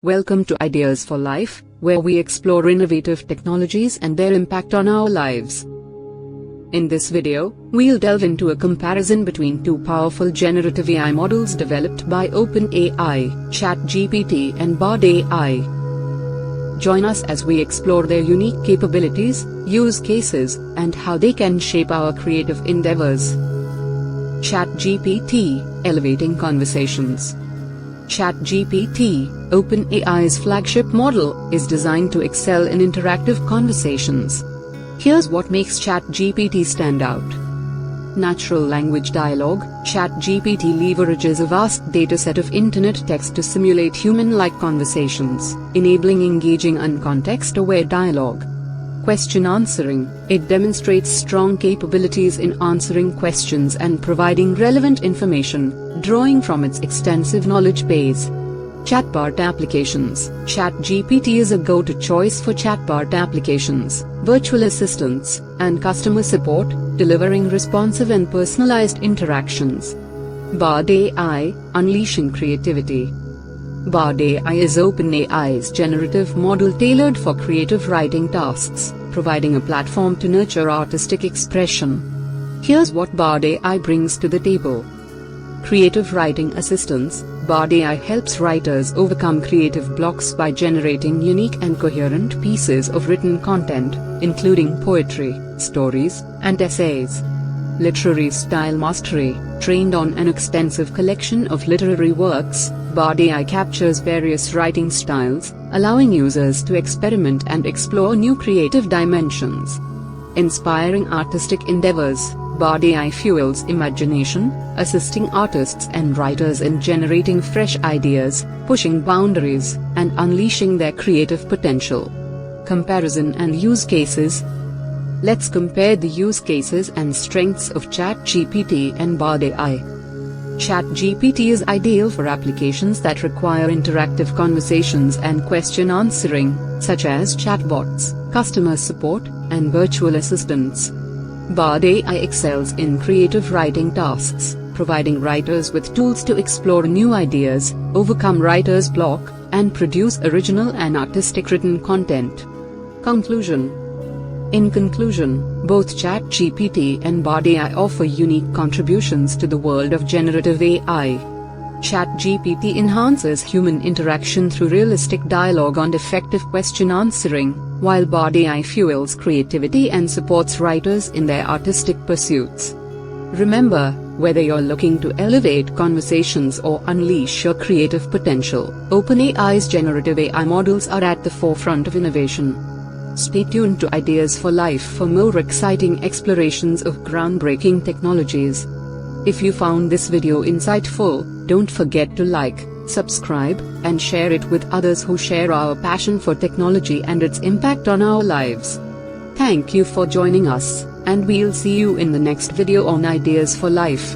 Welcome to Ideas for Life, where we explore innovative technologies and their impact on our lives. In this video, we'll delve into a comparison between two powerful generative AI models developed by OpenAI, ChatGPT and Bard AI. Join us as we explore their unique capabilities, use cases, and how they can shape our creative endeavors. ChatGPT, elevating conversations. ChatGPT, OpenAI's flagship model, is designed to excel in interactive conversations. Here's what makes ChatGPT stand out. Natural language dialogue. ChatGPT leverages a vast dataset of internet text to simulate human-like conversations, enabling engaging and context-aware dialogue. Question answering. It demonstrates strong capabilities in answering questions and providing relevant information, drawing from its extensive knowledge base. Chatbot applications. ChatGPT is a go-to choice for chatbot applications, virtual assistants, and customer support, delivering responsive and personalized interactions. Bard AI, unleashing creativity. Bard AI is OpenAI's generative model tailored for creative writing tasks, providing a platform to nurture artistic expression. Here's what Bard AI brings to the table. Creative writing assistance. Bard AI helps writers overcome creative blocks by generating unique and coherent pieces of written content, including poetry, stories, and essays. Literary style mastery. Trained on an extensive collection of literary works, Bard AI captures various writing styles, allowing users to experiment and explore new creative dimensions. Inspiring artistic endeavors. Bard AI fuels imagination, assisting artists and writers in generating fresh ideas, pushing boundaries, and unleashing their creative potential. Comparison and use cases. Let's compare the use cases and strengths of ChatGPT and Bard AI. ChatGPT is ideal for applications that require interactive conversations and question answering, such as chatbots, customer support, and virtual assistants. Bard AI excels in creative writing tasks, providing writers with tools to explore new ideas, overcome writer's block, and produce original and artistic written content. Conclusion. In conclusion, both ChatGPT and Bard AI offer unique contributions to the world of generative AI. ChatGPT enhances human interaction through realistic dialogue and effective question answering, while Bard AI fuels creativity and supports writers in their artistic pursuits. Remember, whether you're looking to elevate conversations or unleash your creative potential, OpenAI's generative AI models are at the forefront of innovation. Stay tuned to Ideas for Life for more exciting explorations of groundbreaking technologies. If you found this video insightful, don't forget to like, subscribe, and share it with others who share our passion for technology and its impact on our lives. Thank you for joining us, and we'll see you in the next video on Ideas for Life.